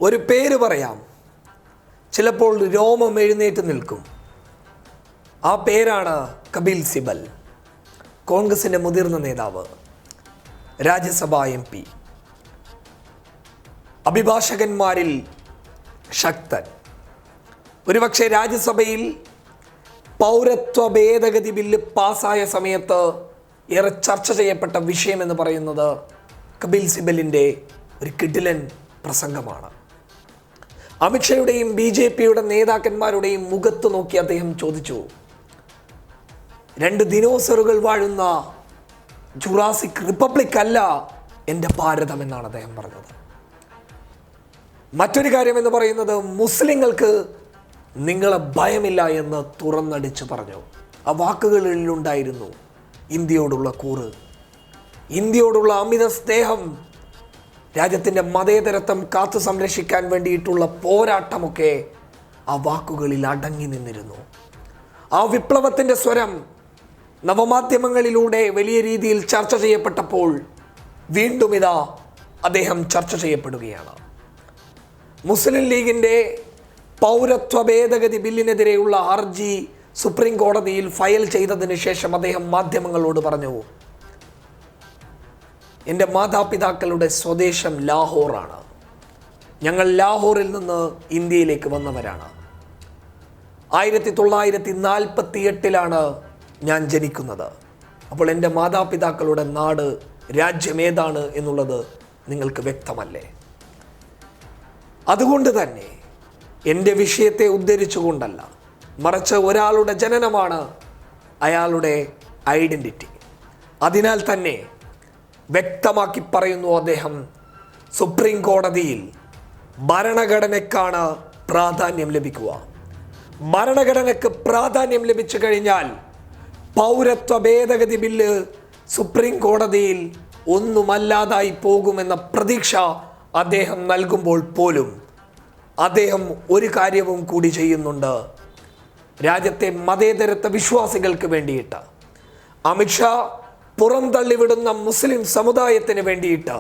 ഒരു പേര് പറയാം, ചിലപ്പോൾ രോമം എഴുന്നേറ്റ് നിൽക്കും. ആ പേരാണ് കപിൽ സിബൽ. കോൺഗ്രസിൻ്റെ മുതിർന്ന നേതാവ്, രാജ്യസഭാ MP, അഭിഭാഷകന്മാരിൽ ശക്തൻ. ഒരുപക്ഷെ രാജ്യസഭയിൽ പൗരത്വ ഭേദഗതി ബില്ല് പാസ്സായ സമയത്ത് ഏറെ ചർച്ച ചെയ്യപ്പെട്ട വിഷയമെന്ന് പറയുന്നത് കപിൽ സിബലിൻ്റെ ഒരു കിടിലൻ പ്രസംഗമാണ്. അമിത്ഷായുടെയും BJPയുടെ നേതാക്കന്മാരുടെയും മുഖത്ത് നോക്കി അദ്ദേഹം ചോദിച്ചു, 2 ദിനോസറുകൾ വാഴുന്ന ജുറാസിക് റിപ്പബ്ലിക് അല്ല എൻ്റെ ഭാരതം എന്നാണ് അദ്ദേഹം പറഞ്ഞത്. മറ്റൊരു കാര്യം എന്ന് പറയുന്നത്, മുസ്ലിങ്ങൾക്ക് നിങ്ങളെ ഭയമില്ല എന്ന് തുറന്നടിച്ച് പറഞ്ഞു. ആ വാക്കുകളിലുണ്ടായിരുന്നു ഇന്ത്യയോടുള്ള കൂറ്, ഇന്ത്യയോടുള്ള അമിത സ്നേഹം, രാജ്യത്തിൻ്റെ മതേതരത്വം കാത്തു സംരക്ഷിക്കാൻ വേണ്ടിയിട്ടുള്ള പോരാട്ടമൊക്കെ ആ വാക്കുകളിൽ അടങ്ങി നിന്നിരുന്നു. ആ വിപ്ലവത്തിൻ്റെ സ്വരം നവമാധ്യമങ്ങളിലൂടെ വലിയ രീതിയിൽ ചർച്ച ചെയ്യപ്പെട്ടപ്പോൾ വീണ്ടും ഇതാ അദ്ദേഹം ചർച്ച ചെയ്യപ്പെടുകയാണ്. മുസ്ലിം ലീഗിൻ്റെ പൗരത്വ ഭേദഗതി ബില്ലിനെതിരെയുള്ള ഹർജി സുപ്രീം കോടതിയിൽ ഫയൽ ചെയ്തതിന് ശേഷം അദ്ദേഹം മാധ്യമങ്ങളോട് പറഞ്ഞു, എൻ്റെ മാതാപിതാക്കളുടെ സ്വദേശം ലാഹോറാണ്. ഞങ്ങൾ ലാഹോറിൽ നിന്ന് ഇന്ത്യയിലേക്ക് വന്നവരാണ്. 1948 ഞാൻ ജനിക്കുന്നത്. അപ്പോൾ എൻ്റെ മാതാപിതാക്കളുടെ നാട്, രാജ്യം ഏതാണ് എന്നുള്ളത് നിങ്ങൾക്ക് വ്യക്തമല്ലേ? അതുകൊണ്ട് തന്നെ എൻ്റെ വിഷയത്തെ ഉദ്ധരിച്ചുകൊണ്ടല്ല, മറിച്ച് ഒരാളുടെ ജനനമാണ് അയാളുടെ ഐഡൻറ്റിറ്റി. അതിനാൽ തന്നെ വ്യക്തമാക്കി പറയുന്നു അദ്ദേഹം, സുപ്രീം കോടതിയിൽ ഭരണഘടനയ്ക്കാണ് പ്രാധാന്യം ലഭിക്കുക. ഭരണഘടനയ്ക്ക് പ്രാധാന്യം ലഭിച്ചു കഴിഞ്ഞാൽ പൗരത്വ ഭേദഗതി ബില്ല് സുപ്രീം കോടതിയിൽ ഒന്നുമല്ലാതായി പോകുമെന്ന പ്രതീക്ഷ അദ്ദേഹം നൽകുമ്പോൾ പോലും അദ്ദേഹം ഒരു കാര്യവും കൂടി ചെയ്യുന്നുണ്ട്. രാജ്യത്തെ മതേതരത്വ വിശ്വാസികൾക്ക് വേണ്ടിയിട്ട്, അമിത്ഷാ പുറംതള്ളിവിടുന്ന മുസ്ലിം സമുദായത്തിന് വേണ്ടിയിട്ട്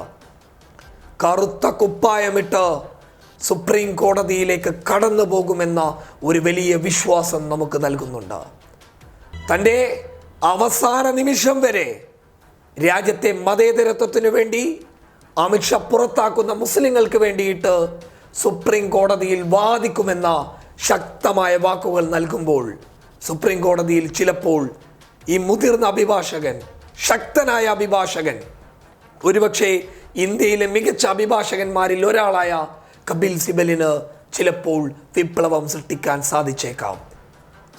കറുത്ത കുപ്പായമിട്ട് സുപ്രീം കോടതിയിലേക്ക് കടന്നു പോകുമെന്ന ഒരു വലിയ വിശ്വാസം നമുക്ക് നൽകുന്നുണ്ട്. തൻ്റെ അവസാന നിമിഷം വരെ രാജ്യത്തെ മതേതരത്വത്തിന് വേണ്ടി അമിത്ഷാ പുറത്താക്കുന്ന മുസ്ലിങ്ങൾക്ക് വേണ്ടിയിട്ട് സുപ്രീം കോടതിയിൽ വാദിക്കുമെന്ന ശക്തമായ വാക്കുകൾ നൽകുമ്പോൾ സുപ്രീം കോടതിയിൽ ചിലപ്പോൾ ഈ മുതിർന്ന അഭിഭാഷകൻ, ശക്തനായ അഭിഭാഷകൻ, ഒരുപക്ഷെ ഇന്ത്യയിലെ മികച്ച അഭിഭാഷകന്മാരിൽ ഒരാളായ കപിൽ സിബലിന് ചിലപ്പോൾ വിപ്ലവം സൃഷ്ടിക്കാൻ സാധിച്ചേക്കാം.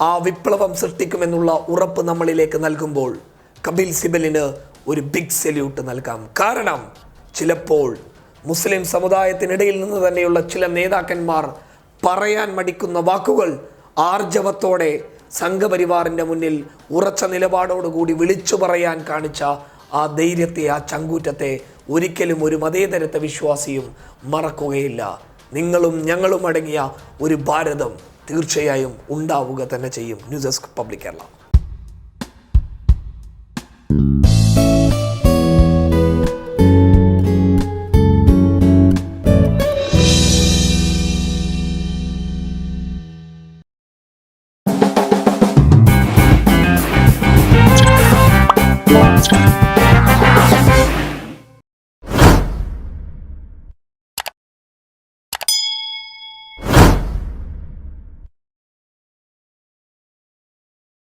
ആ വിപ്ലവം സൃഷ്ടിക്കുമെന്നുള്ള ഉറപ്പ് നമ്മളിലേക്ക് നൽകുമ്പോൾ കപിൽ സിബലിന് ഒരു ബിഗ് സല്യൂട്ട് നൽകാം. കാരണം ചിലപ്പോൾ മുസ്ലിം സമുദായത്തിനിടയിൽ നിന്ന് തന്നെയുള്ള ചില നേതാക്കന്മാർ പറയാൻ മടിക്കുന്ന വാക്കുകൾ ആർജവത്തോടെ സംഘപരിവാറിൻ്റെ മുന്നിൽ ഉറച്ച നിലപാടോടുകൂടി വിളിച്ചു പറയാൻ കാണിച്ച ആ ധൈര്യത്തെ, ആ ചങ്കൂറ്റത്തെ ഒരിക്കലും ഒരു മതേതരത്വ വിശ്വാസിയും മറക്കുകയില്ല. നിങ്ങളും ഞങ്ങളും അടങ്ങിയ ഒരു ഭാരതം തീർച്ചയായും ഉണ്ടാവുക തന്നെ ചെയ്യും. News desk public Kerala.